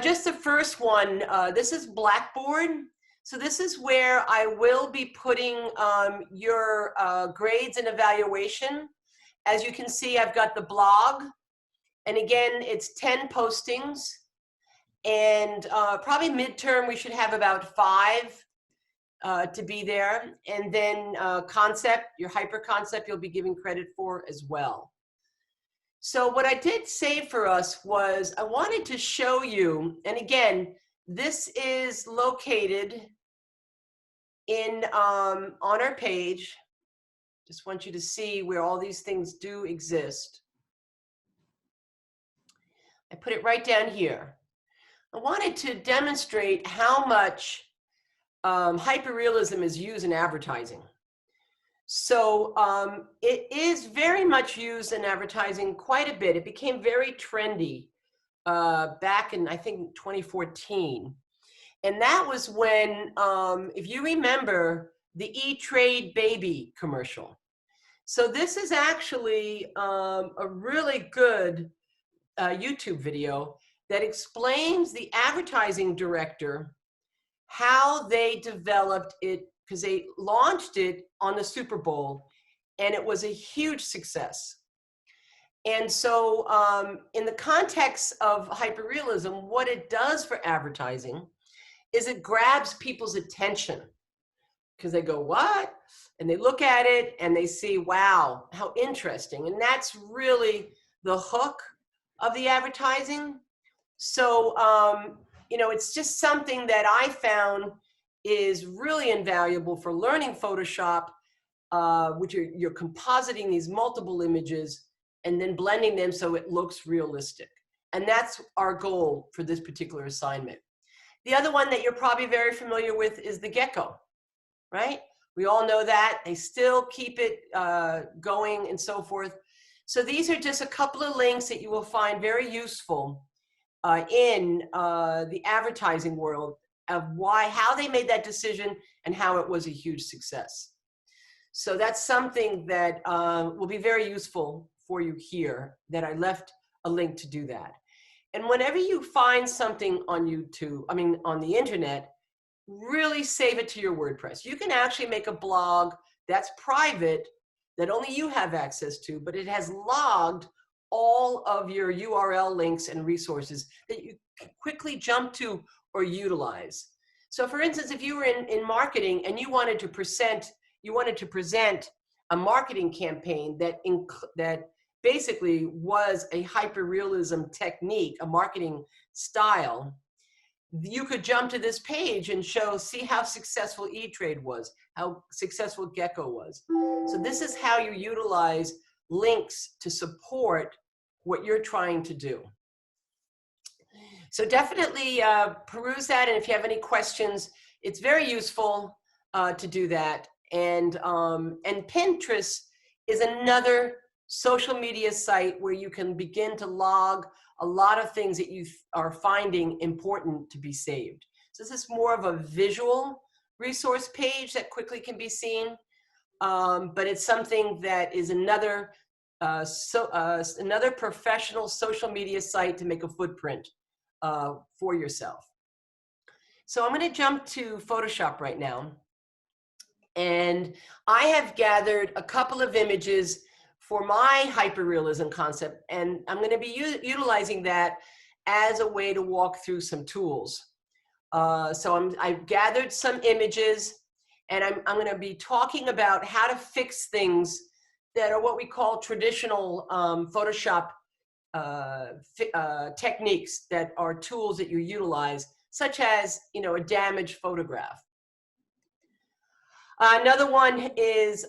Just the first one, this is Blackboard. So this is where I will be putting your grades and evaluation. As you can see, I've got the blog. And again, it's 10 postings. And probably midterm, we should have about 5 to be there. And then concept, your hyper concept, you'll be giving credit for as well. So what I did save for us was I wanted to show you, and again, this is located in on our page. Just want you to see where all these things do exist. I put it right down here. I wanted to demonstrate how much hyperrealism is used in advertising. So it is very much used in advertising quite a bit. It became very trendy back in, I think, 2014. And that was when, if you remember, the E-Trade Baby commercial. So this is actually a really good YouTube video that explains the advertising director, how they developed it, because they launched it on the Super Bowl, and it was a huge success. And so in the context of hyperrealism, what it does for advertising is it grabs people's attention, because they go, what? And they look at it and they see, wow, how interesting. And that's really the hook of the advertising. So, you know, it's just something that I found is really invaluable for learning Photoshop, which you're compositing these multiple images and then blending them so it looks realistic. And that's our goal for this particular assignment. The other one that you're probably very familiar with is the Gecko, right? We all know that. They still keep it going and so forth. So these are just a couple of links that you will find very useful in the advertising world of how they made that decision and how it was a huge success. So that's something that will be very useful for you here, that I left a link to do that. And whenever you find something on YouTube, I mean, on the internet, really save it to your WordPress. You can actually make a blog that's private, that only you have access to, but it has logged all of your URL links and resources that you quickly jump to or utilize. So for instance, if you were in marketing and you wanted to present a marketing campaign that basically was a hyperrealism technique, a marketing style, you could jump to this page and see how successful E-Trade was, how successful Gecko was. So this is how you utilize links to support what you're trying to do. So definitely peruse that, and if you have any questions, it's very useful to do that. And Pinterest is another social media site where you can begin to log a lot of things that you are finding important to be saved. So this is more of a visual resource page that quickly can be seen, but it's something that is another professional social media site to make a footprint for yourself. So I'm going to jump to Photoshop right now. And I have gathered a couple of images for my hyperrealism concept, and I'm going to be utilizing that as a way to walk through some tools. So I've gathered some images, and I'm going to be talking about how to fix things that are what we call traditional Photoshop techniques, that are tools that you utilize, such as, you know, a damaged photograph. Another one is,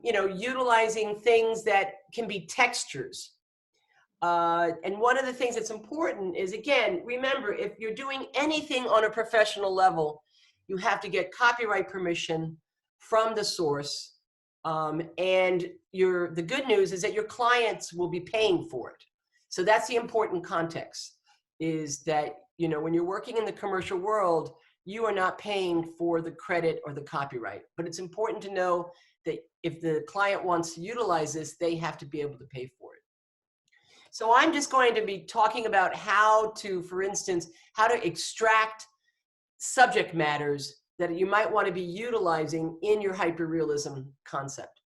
you know, utilizing things that can be textures. And one of the things that's important is, again, remember, if you're doing anything on a professional level, you have to get copyright permission from the source. And the good news is that your clients will be paying for it. So that's the important context, is that, you know, when you're working in the commercial world, you are not paying for the credit or the copyright. But it's important to know that if the client wants to utilize this, they have to be able to pay for it. So I'm just going to be talking about how to, for instance, how to extract subject matters that you might want to be utilizing in your hyperrealism concept.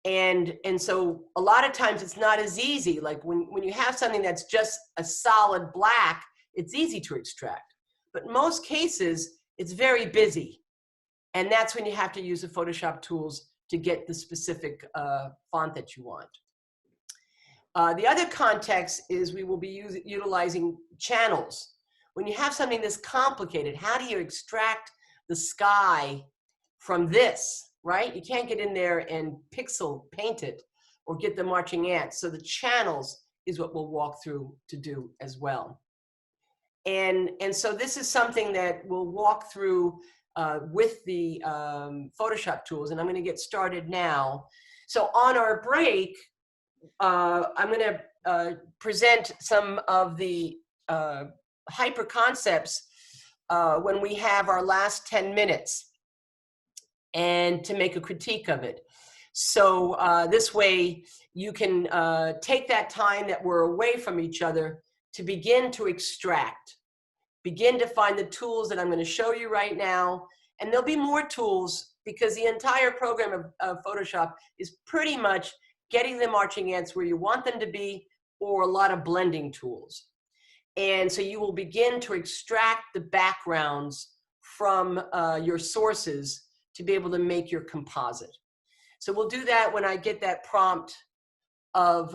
And so a lot of times it's not as easy. Like when you have something that's just a solid black, it's easy to extract. But in most cases, it's very busy. And that's when you have to use the Photoshop tools to get the specific font that you want. The other context is we will be utilizing channels. When you have something this complicated, how do you extract the sky from this, right? You can't get in there and pixel paint it or get the marching ants. So the channels is what we'll walk through to do as well. And so this is something that we'll walk through with the Photoshop tools, and I'm going to get started now. So on our break, I'm going to present some of the hyper concepts when we have our last 10 minutes, and to make a critique of it. So this way you can take that time that we're away from each other to begin to extract, begin to find the tools that I'm going to show you right now. And there'll be more tools because the entire program of Photoshop is pretty much getting the marching ants where you want them to be, or a lot of blending tools. And so you will begin to extract the backgrounds from your sources to be able to make your composite. So we'll do that when I get that prompt of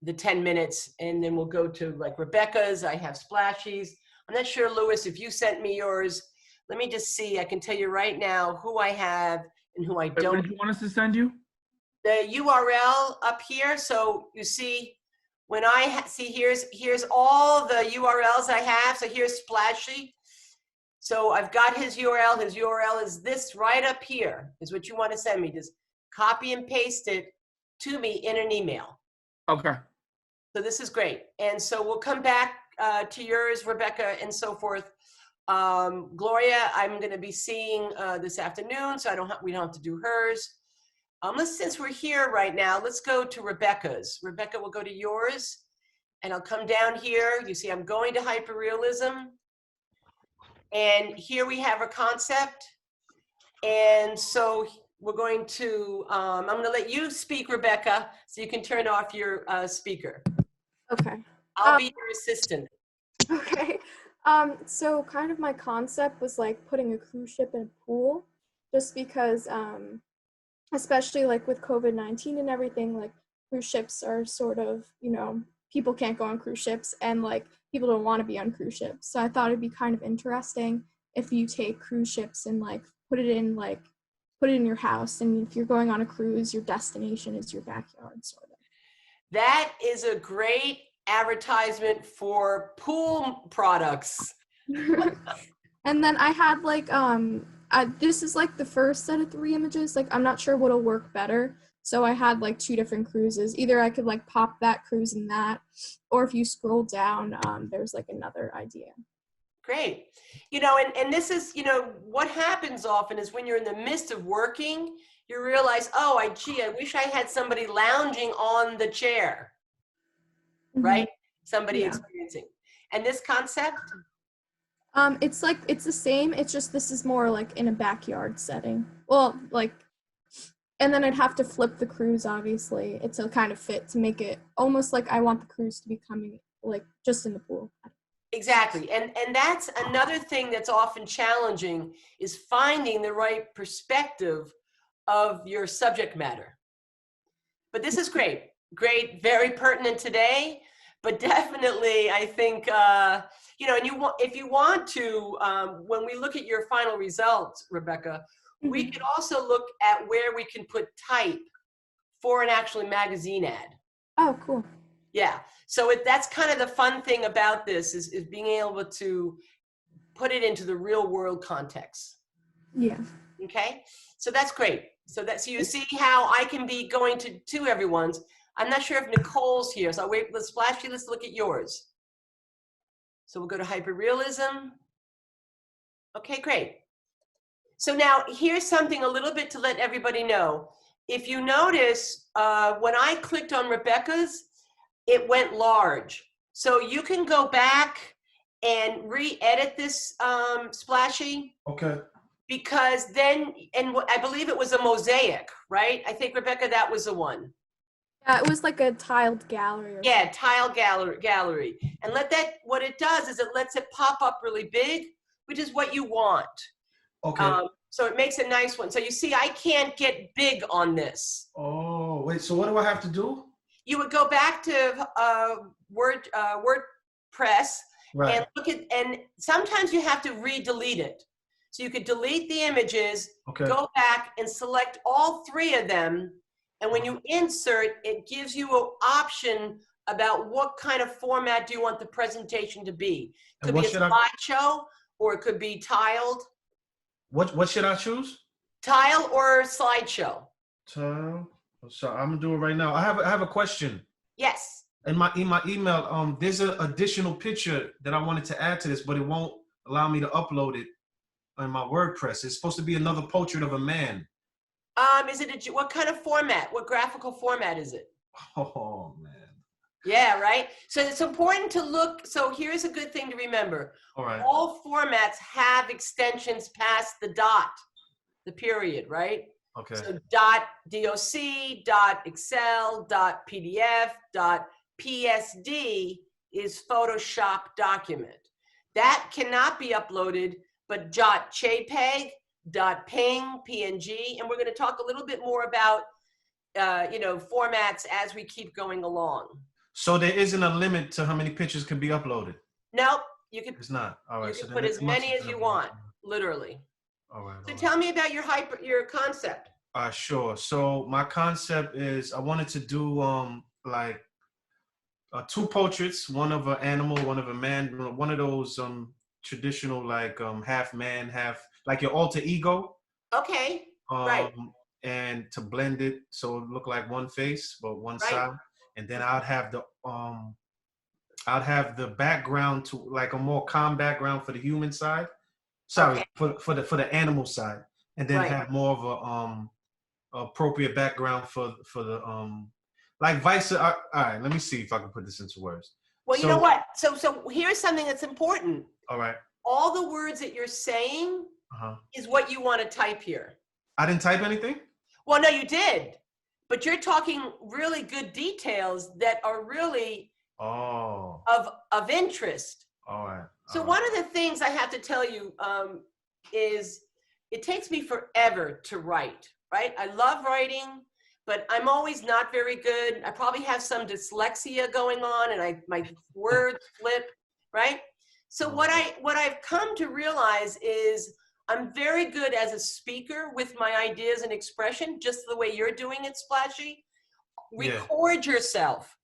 the 10 minutes, and then we'll go to like Rebecca's. I have splashies. I'm not sure, Louis, if you sent me yours. Let me just see. I can tell you right now who I have and who I don't. What did you want us to send you? The URL up here. So you see, when I see, here's all the URLs I have. So here's Splashy. So I've got his URL. His URL is this right up here, is what you want to send me. Just copy and paste it to me in an email. Okay. So this is great. And so we'll come back to yours, Rebecca, and so forth. Gloria, I'm going to be seeing this afternoon, so we don't have to do hers. Since we're here right now, let's go to Rebecca's. Rebecca, we'll go to yours, and I'll come down here. You see, I'm going to Hyperrealism. And here we have a concept. And so we're going to, I'm going to let you speak, Rebecca, so you can turn off your speaker. Okay. I'll be your assistant. Okay. So kind of my concept was like putting a cruise ship in a pool, just because, especially like with COVID-19 and everything, like cruise ships are sort of, people can't go on cruise ships, and like people don't want to be on cruise ships. So I thought it'd be kind of interesting if you take cruise ships and like put it in your house, and if you're going on a cruise, your destination is your backyard, sort of. That is a great advertisement for pool products. And then I had like this is like the first set of 3 images. Like I'm not sure what'll work better, so I had like 2 different cruises. Either I could like pop that cruise in that, or if you scroll down, there's like another idea. Great. And this is, what happens often is when you're in the midst of working, you realize, oh, I wish I had somebody lounging on the chair, right? Somebody experiencing. And this concept? It's the same. It's just this is more like in a backyard setting. Well, like, and then I'd have to flip the cruise, obviously. It's a kind of fit to make it almost like I want the cruise to be coming like just in the pool. Exactly. And that's another thing that's often challenging, is finding the right perspective of your subject matter. But this is great. Great, very pertinent today, but definitely I think, and if you want to, when we look at your final results, Rebecca, we could also look at where we can put type for an actual magazine ad. Oh, cool. Yeah. So that's kind of the fun thing about this is being able to put it into the real world context. Yeah. Okay. So that's great. So you see how I can be going to everyone's. I'm not sure if Nicole's here. So wait, let's look at yours. So we'll go to Hyperrealism. Okay, great. So now here's something a little bit to let everybody know. If you notice, when I clicked on Rebecca's, it went large. So you can go back and re-edit this splashy. Okay. Because then, and I believe it was a mosaic, right? I think, Rebecca, that was the one. Yeah, it was like a tiled gallery or Yeah, tile gallery. And what it does is it lets it pop up really big, which is what you want. Okay. So it makes a nice one. So you see, I can't get big on this. Oh, wait, so what do I have to do? You would go back to WordPress Right. and look at, and sometimes you have to re-delete it. So you could delete the images, Okay. go back and select all three of them. And when you insert, it gives you an option about what kind of format do you want the presentation to be. It could be a slideshow, or it could be tiled. What should I choose? Tile or slideshow. Tile. So I'm gonna do it right now. I have a question. Yes. In my email, there's an additional picture that I wanted to add to this, but it won't allow me to upload it on my WordPress. It's supposed to be another portrait of a man. Is it what kind of format? What graphical format is it? Oh man. Yeah, right. So it's important to look. So here's a good thing to remember. All right. All formats have extensions past the dot, the period, right? Okay. So .doc, .excel, .pdf, .psd is Photoshop document. That cannot be uploaded, but .jpeg, .png, PNG, and we're going to talk a little bit more about formats as we keep going along. So there isn't a limit to how many pictures can be uploaded? Nope. You can. It's not. All right. You can put as many as you want, literally. All right. So tell me about your concept. Sure. So my concept is I wanted to do like two portraits, one of an animal, one of a man, one of those traditional like half man, half like your alter ego. Okay. Right. And to blend it so it look like one face but one side, and then I'd have the background to like a more calm background for the human side. Sorry, for the animal side, and then have more of a appropriate background for the like vice. All right, let me see if I can put this into words. Well, you know what? So here's something that's important. All right. All the words that you're saying is what you want to type here. I didn't type anything? Well, no, you did. But you're talking really good details that are really of interest. All right. So one of the things I have to tell you is it takes me forever to write, right? I love writing, but I'm always not very good. I probably have some dyslexia going on and my words flip, right? So what I've come to realize is I'm very good as a speaker with my ideas and expression, just the way you're doing it, Splashy. Record yourself.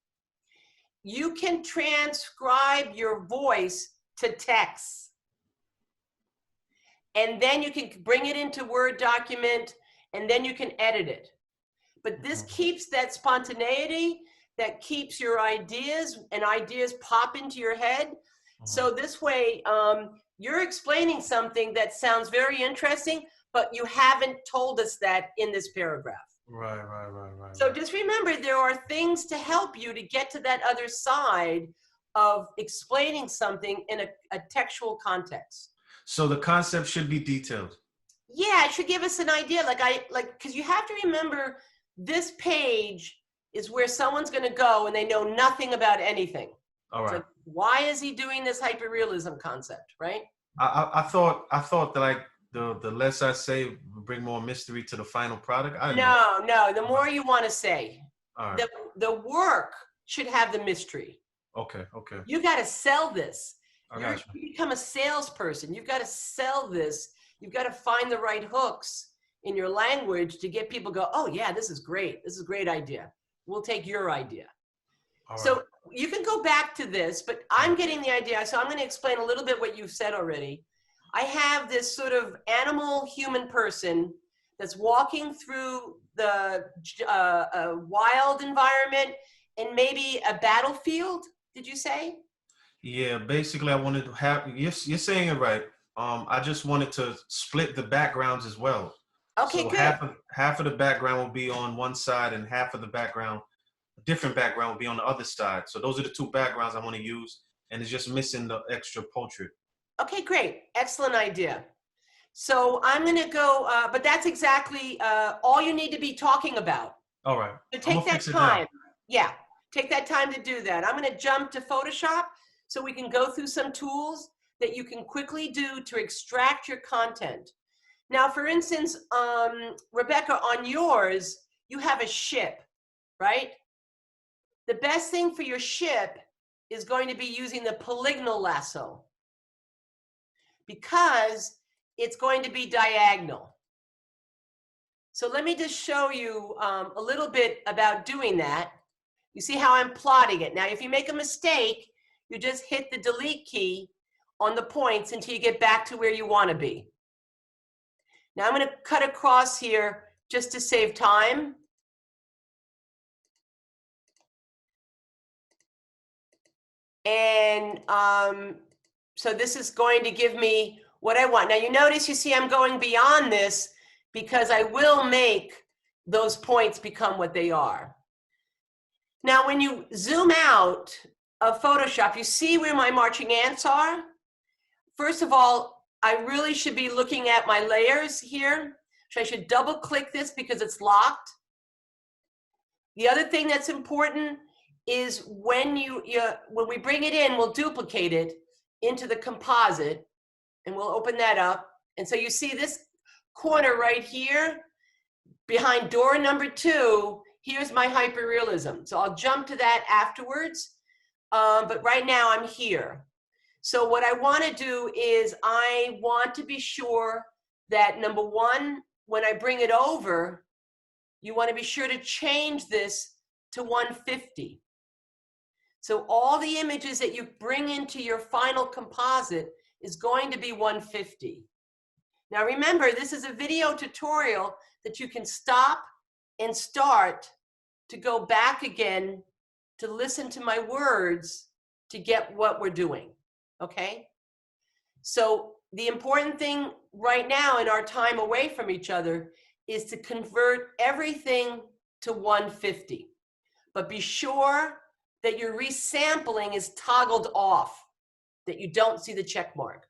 You can transcribe your voice to text. And then you can bring it into Word document, and then you can edit it. But this keeps that spontaneity, that keeps your ideas, and ideas pop into your head. So this way, you're explaining something that sounds very interesting, but you haven't told us that in this paragraph. Right. So just remember, there are things to help you to get to that other side of explaining something in a textual context. So the concept should be detailed. Yeah, it should give us an idea. Because you have to remember, this page is where someone's going to go and they know nothing about anything. All right. So why is he doing this hyperrealism concept, right? I thought that like the less I say bring more mystery to the final product. No. The more you want to say, all right. The work should have the mystery. Okay. You got to sell this. You become a salesperson. You've got to sell this. You've got to find the right hooks in your language to get people to go, oh yeah, this is great. This is a great idea. We'll take your idea. All so right. You can go back to this, but I'm getting the idea. So I'm going to explain a little bit what you've said already. I have this sort of animal human person that's walking through the wild environment and maybe a battlefield. Did you say? Yeah, basically I wanted to have, you're saying it right. I just wanted to split the backgrounds as well. Okay, so good. Half of the background will be on one side and half of the background different background would be on the other side. So those are the two backgrounds I want to use, and it's just missing the extra portrait. Okay, great. Excellent idea. So I'm going to go, but that's exactly all you need to be talking about. All right. So I'm take gonna that fix it now. time. Yeah, take that time to do that. I'm going to jump to Photoshop so we can go through some tools that you can quickly do to extract your content. Now, for instance, Rebecca, on yours, you have a ship, right? The best thing for your ship is going to be using the polygonal lasso because it's going to be diagonal. So let me just show you a little bit about doing that. You see how I'm plotting it. Now, if you make a mistake, you just hit the delete key on the points until you get back to where you want to be. Now I'm going to cut across here just to save time. And so this is going to give me what I want. Now you notice, you see I'm going beyond this because I will make those points become what they are. Now when you zoom out of Photoshop, you see where my marching ants are? First of all, I really should be looking at my layers here. So I should double click this because it's locked. The other thing that's important is when when we bring it in, we'll duplicate it into the composite and we'll open that up. And so you see this corner right here behind door number 2, here's my hyperrealism. So I'll jump to that afterwards. But right now I'm here. So what I want to do is I want to be sure that number 1, when I bring it over, you want to be sure to change this to 150. So all the images that you bring into your final composite is going to be 150. Now remember, this is a video tutorial that you can stop and start to go back again to listen to my words to get what we're doing. Okay? So the important thing right now in our time away from each other is to convert everything to 150. But be sure that your resampling is toggled off, that you don't see the check mark.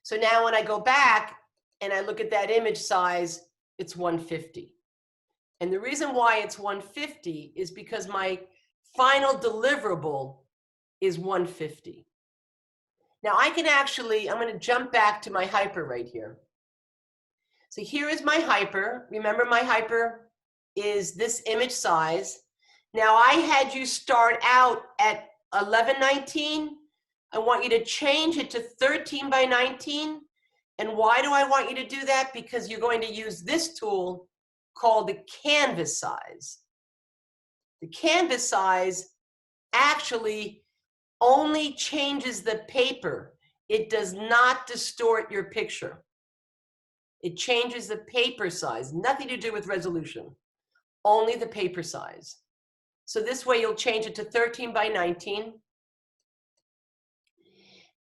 So now when I go back and I look at that image size, it's 150. And the reason why it's 150 is because my final deliverable is 150. Now I can actually, I'm going to jump back to my hyper right here. So here is my hyper. Remember, my hyper is this image size. Now I had you start out at 1119. I want you to change it to 13 by 19. And why do I want you to do that? Because you're going to use this tool called the canvas size. The canvas size actually only changes the paper. It does not distort your picture. It changes the paper size, nothing to do with resolution, only the paper size. So this way you'll change it to 13 by 19.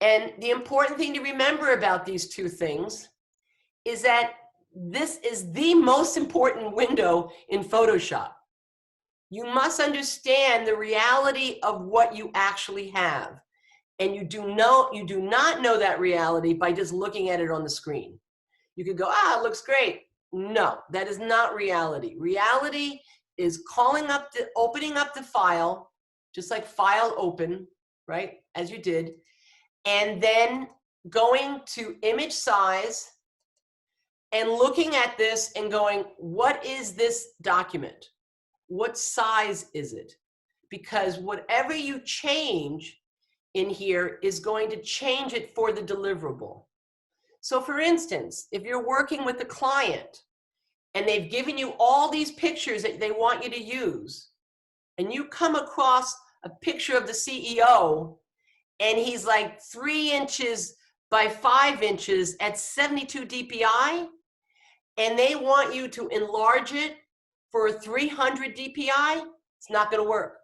And the important thing to remember about these two things is that this is the most important window in Photoshop. You must understand the reality of what you actually have. And you do not know that reality by just looking at it on the screen. You could go, it looks great. No, that is not reality. Reality is opening up the file, just like file open, right, as you did, and then going to image size and looking at this and going, what is this document? What size is it? Because whatever you change in here is going to change it for the deliverable. So for instance, if you're working with a client and they've given you all these pictures that they want you to use, and you come across a picture of the CEO and he's like 3 inches by 5 inches at 72 DPI, and they want you to enlarge it for 300 DPI, it's not going to work.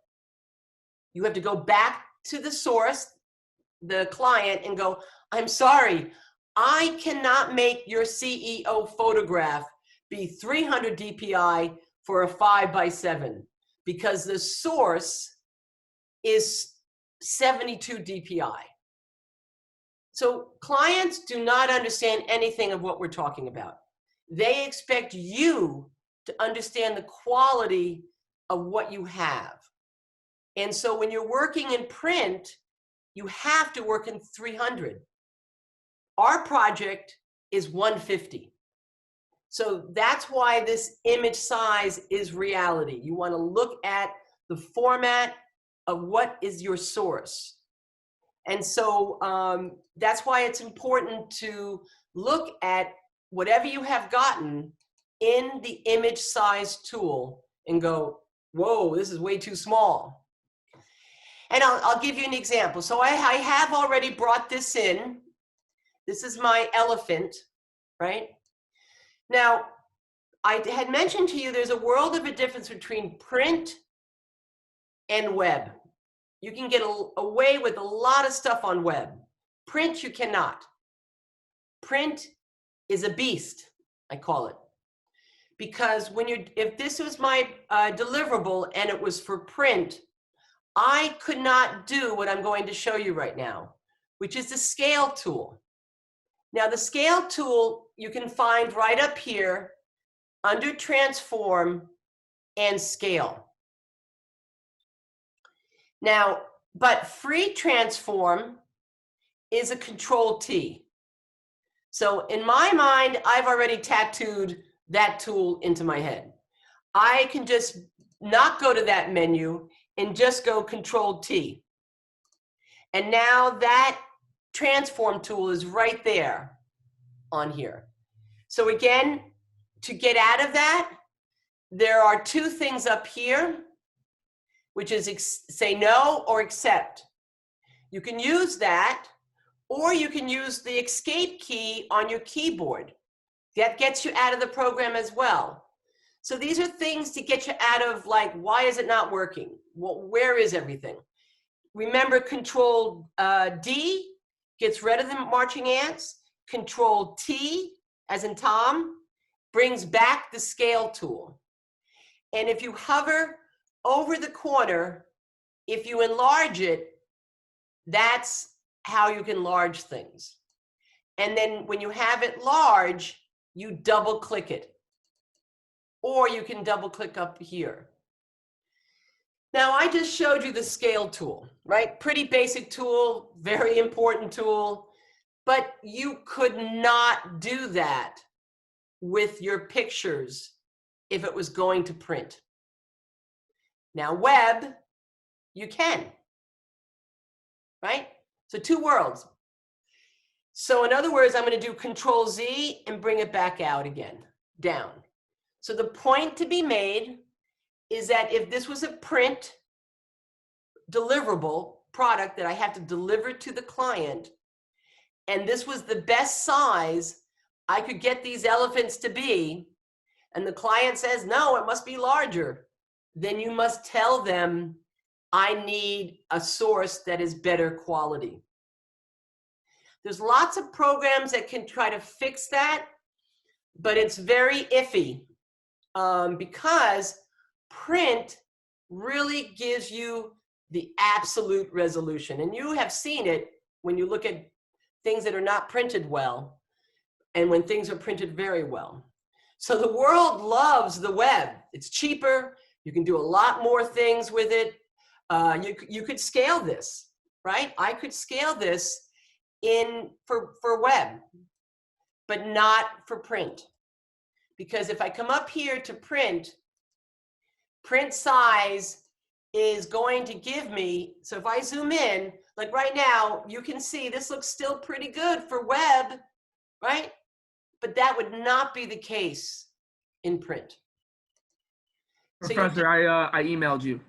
You have to go back to the source, the client, and go, I'm sorry, I cannot make your CEO photograph be 300 DPI for a 5x7 because the source is 72 DPI. So clients do not understand anything of what we're talking about. They expect you to understand the quality of what you have. And so when you're working in print, you have to work in 300. Our project is 150. So that's why this image size is reality. You want to look at the format of what is your source. And so that's why it's important to look at whatever you have gotten in the image size tool and go, whoa, this is way too small. And I'll give you an example. So I have already brought this in. This is my elephant, right? Now, I had mentioned to you there's a world of a difference between print and web. You can get away with a lot of stuff on web. Print, you cannot. Print is a beast, I call it. Because if this was my deliverable and it was for print, I could not do what I'm going to show you right now, which is the scale tool. Now, the scale tool you can find right up here under transform and scale. Now, but free transform is a control T. So in my mind, I've already tattooed that tool into my head. I can just not go to that menu and just go control T. And now that transform tool is right there on here. So again, to get out of that, there are two things up here, which is say no or accept. You can use that, or you can use the escape key on your keyboard. That gets you out of the program as well. So these are things to get you out of, like, why is it not working? Well, where is everything? Remember, Control D gets rid of the marching ants. Control T, as in Tom, brings back the scale tool. And if you hover over the corner, if you enlarge it, that's how you can enlarge things. And then when you have it large, you double click it. Or you can double click up here. Now, I just showed you the scale tool, right? Pretty basic tool, very important tool, but you could not do that with your pictures if it was going to print. Now, web, you can, right? So two worlds. So in other words, I'm going to do Control Z and bring it back out again, down. So the point to be made is that if this was a print deliverable product that I have to deliver to the client, and this was the best size I could get these elephants to be, and the client says, no, it must be larger, then you must tell them, I need a source that is better quality. There's lots of programs that can try to fix that, but it's very iffy because print really gives you the absolute resolution. And you have seen it when you look at things that are not printed well and when things are printed very well. So the world loves the web. It's cheaper. You can do a lot more things with it. You could scale this, right? I could scale this for web, but not for print. Because if I come up here to print size is going to give me, so if I zoom in, like right now, you can see this looks still pretty good for web, right? But that would not be the case in print. Professor, so I emailed you.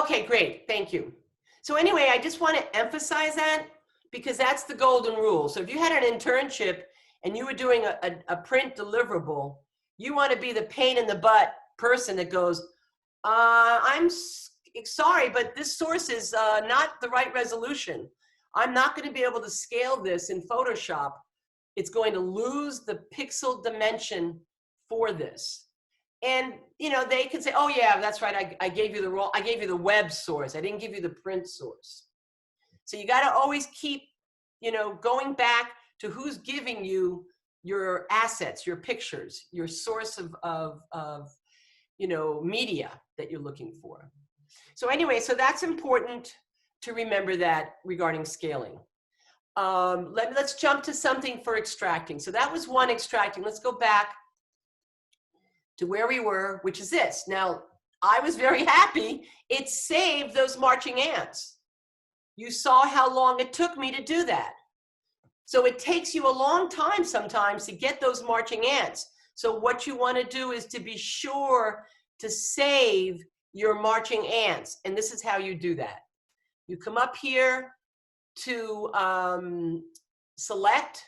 Okay, great, thank you. So anyway, I just want to emphasize that because that's the golden rule. So if you had an internship and you were doing a print deliverable, you want to be the pain in the butt person that goes, I'm sorry, but this source is not the right resolution. I'm not going to be able to scale this in Photoshop. It's going to lose the pixel dimension for this. And, you know, they can say, oh yeah, that's right. I gave you the web source. I didn't give you the print source. So you got to always keep, you know, going back to who's giving you your assets, your pictures, your source of you know, media that you're looking for. So anyway, so that's important to remember that regarding scaling. Let's jump to something for extracting. So that was one, extracting. Let's go back to where we were, which is this. Now, I was very happy. It saved those marching ants. You saw how long it took me to do that. So it takes you a long time sometimes to get those marching ants. So what you want to do is to be sure to save your marching ants. And this is how you do that. You come up here to select,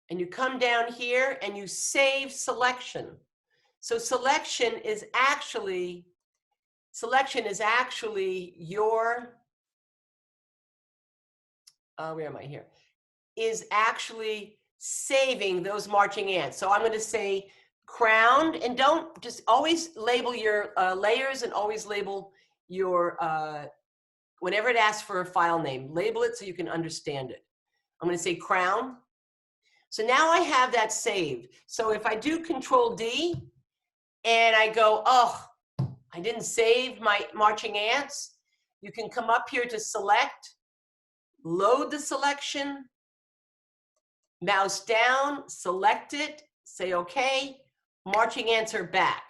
and you come down here and you save selection. So selection is actually your, where am I here? Is actually saving those marching ants. So I'm going to say crowned, and don't just always label your layers, and always label your, whenever it asks for a file name, label it so you can understand it. I'm going to say crown. So now I have that saved. So if I do Control D and I go, oh, I didn't save my marching ants, you can come up here to select, load the selection, mouse down, select it, say okay, marching ants are back.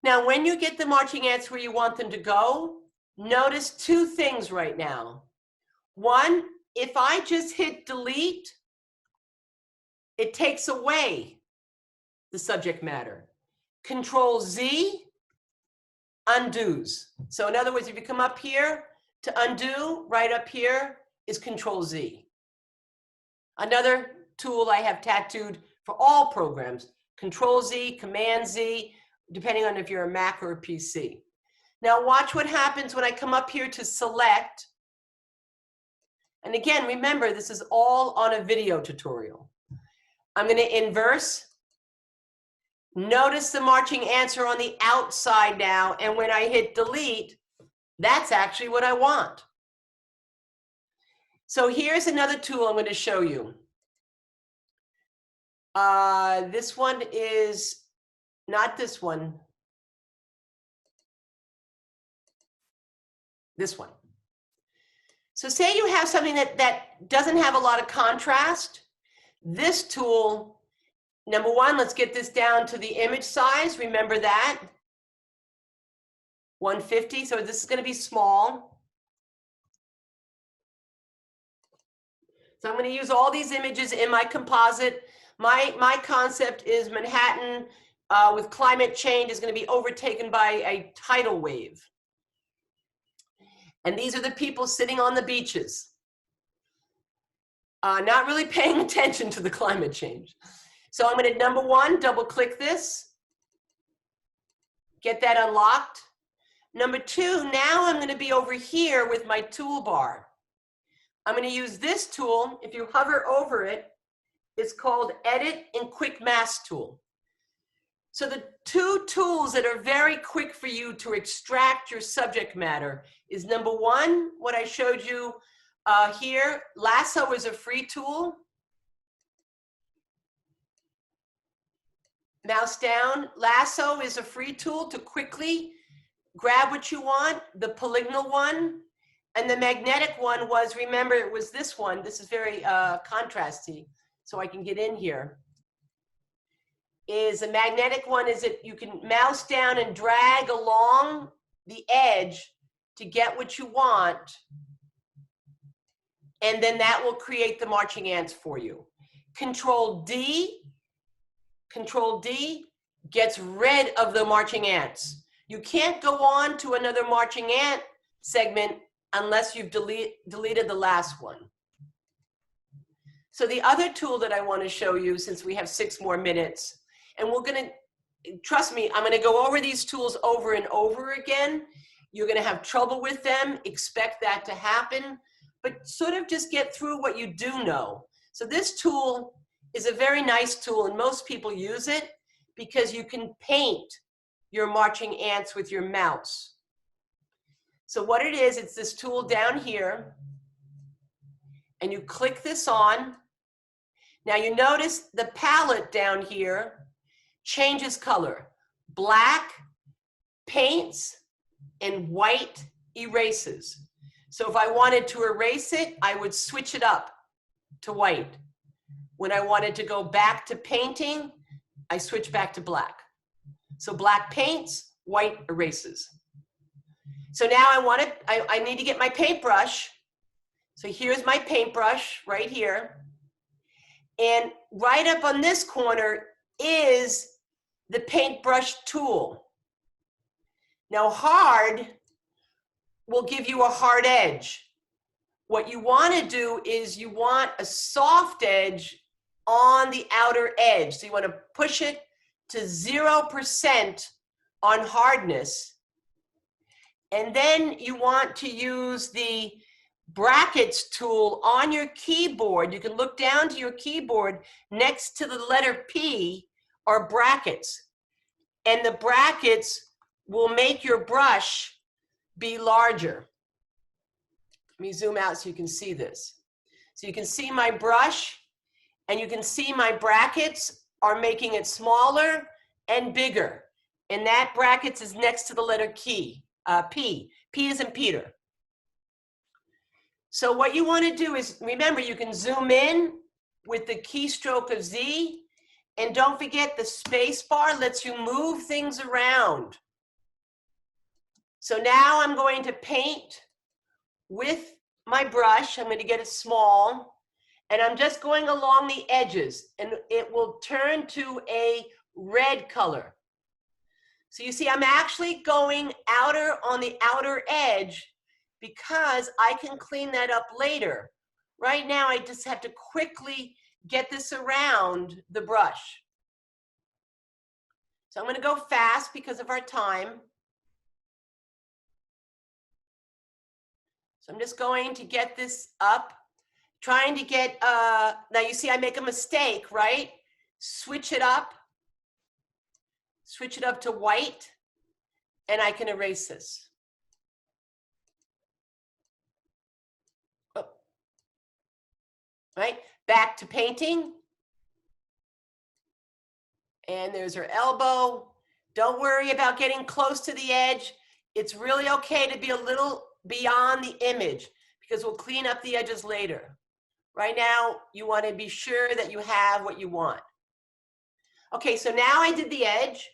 Now, when you get the marching ants where you want them to go, notice two things right now. One, if I just hit delete, it takes away the subject matter. Control Z undoes. So in other words, if you come up here to undo, right up here is Control Z. Another tool I have tattooed for all programs, Control Z, Command Z, depending on if you're a Mac or a PC. Now watch what happens when I come up here to select. And again, remember, this is all on a video tutorial. I'm going to inverse. Notice the marching ants are on the outside now, and when I hit delete, that's actually what I want. So here's another tool I'm going to show you. This one is not this one. This one. So say you have something that doesn't have a lot of contrast. This tool, number one, let's get this down to the image size. Remember that. 150, so this is going to be small. So I'm going to use all these images in my composite. My concept is Manhattan with climate change is going to be overtaken by a tidal wave. And these are the people sitting on the beaches, not really paying attention to the climate change. So I'm going to, number one, double click this, get that unlocked. Number two, now I'm going to be over here with my toolbar. I'm going to use this tool. If you hover over it, it's called Edit and Quick Mask Tool. So the two tools that are very quick for you to extract your subject matter is number one, what I showed you here. Lasso is a free tool. Mouse down. Lasso is a free tool to quickly grab what you want. The polygonal one and the magnetic one was, remember, it was this one. This is very contrasty, so I can get in here. Is a magnetic one is that you can mouse down and drag along the edge to get what you want, and then that will create the marching ants for you. Control D gets rid of the marching ants. You can't go on to another marching ant segment unless you've deleted the last one. So the other tool that I want to show you, since we have 6 more minutes, and we're going to, trust me, I'm going to go over these tools over and over again. You're going to have trouble with them. Expect that to happen. But sort of just get through what you do know. So this tool is a very nice tool, and most people use it because you can paint your marching ants with your mouse. So what it is, it's this tool down here, and you click this on. Now you notice the palette down here changes color. Black paints and white erases. So if I wanted to erase it, I would switch it up to white. When I wanted to go back to painting, I switch back to black. So black paints, white erases. So now I need to get my paintbrush. So here's my paintbrush right here. And right up on this corner is the Paintbrush Tool. Now hard will give you a hard edge. What you want to do is you want a soft edge on the outer edge. So you want to push it to 0% on hardness. And then you want to use the brackets tool on your keyboard. You can look down to your keyboard. Next to the letter P are brackets. And the brackets will make your brush be larger. Let me zoom out so you can see this. So you can see my brush, and you can see my brackets are making it smaller and bigger. And that brackets is next to the letter P. P is in Peter. So what you want to do is, remember, you can zoom in with the keystroke of Z, and don't forget the space bar lets you move things around. So now I'm going to paint with my brush. I'm going to get it small, and I'm just going along the edges, and it will turn to a red color. So you see, I'm actually going outer on the outer edge because I can clean that up later. Right now, I just have to quickly get this around the brush. So I'm going to go fast because of our time. So I'm just going to get this up, trying to get, now you see I make a mistake, right? Switch it up to white, and I can erase this. Oh. Right, back to painting. And there's her elbow. Don't worry about getting close to the edge. It's really okay to be a little beyond the image because we'll clean up the edges later. Right now, you want to be sure that you have what you want. Okay, so now I did the edge.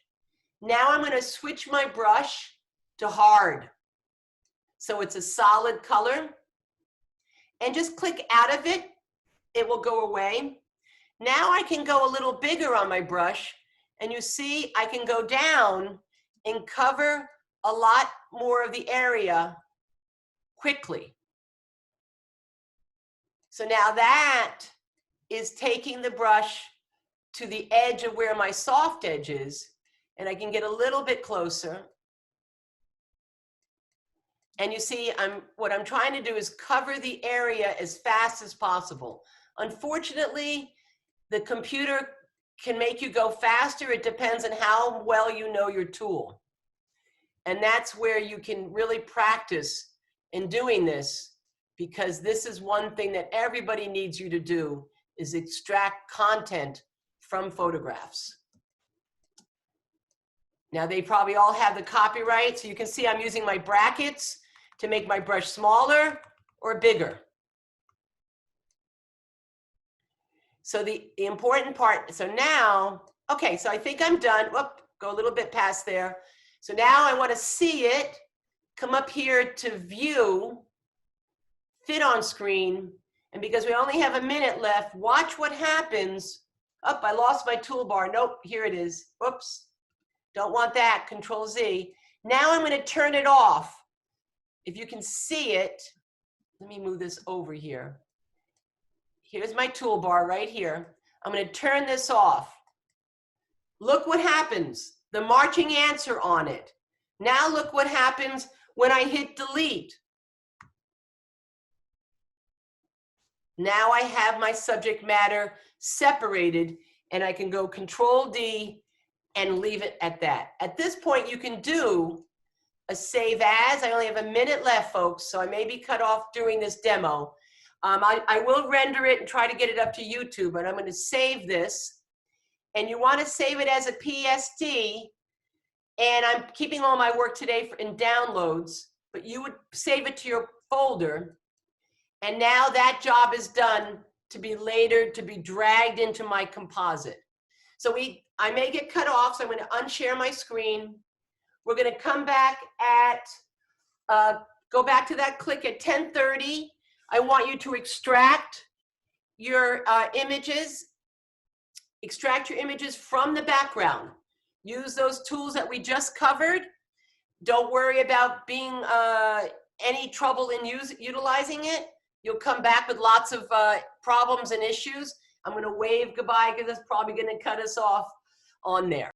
Now I'm going to switch my brush to hard. So it's a solid color. And just click out of it. It will go away. Now I can go a little bigger on my brush. And you see, I can go down and cover a lot more of the area quickly. So now that is taking the brush to the edge of where my soft edge is, and I can get a little bit closer. And you see, what I'm trying to do is cover the area as fast as possible. Unfortunately, the computer can make you go faster. It depends on how well you know your tool. And that's where you can really practice in doing this, because this is one thing that everybody needs you to do, is extract content from photographs. Now they probably all have the copyright, so you can see I'm using my brackets to make my brush smaller or bigger. So the important part, so now, okay, so I think I'm done. Whoop, go a little bit past there. So now I want to see it, come up here to view, fit on screen, and because we only have a minute left, watch what happens. Oh, I lost my toolbar. Nope, here it is. Oops, don't want that, Control Z. Now I'm going to turn it off. If you can see it, let me move this over here. Here's my toolbar right here. I'm going to turn this off. Look what happens. The marching ants are on it. Now look what happens when I hit delete. Now I have my subject matter separated, and I can go Control D and leave it at that. At this point, you can do a save as. I only have a minute left, folks, so I may be cut off during this demo. I will render it and try to get it up to YouTube, but I'm going to save this. And you want to save it as a PSD, and I'm keeping all my work today in downloads, but you would save it to your folder. And now that job is done to be later, to be dragged into my composite. So I may get cut off, so I'm going to unshare my screen. We're going to come back at, go back to that click at 10:30. I want you to extract your images. Extract your images from the background. Use those tools that we just covered. Don't worry about being any trouble in utilizing it. You'll come back with lots of problems and issues. I'm going to wave goodbye because it's probably going to cut us off on there.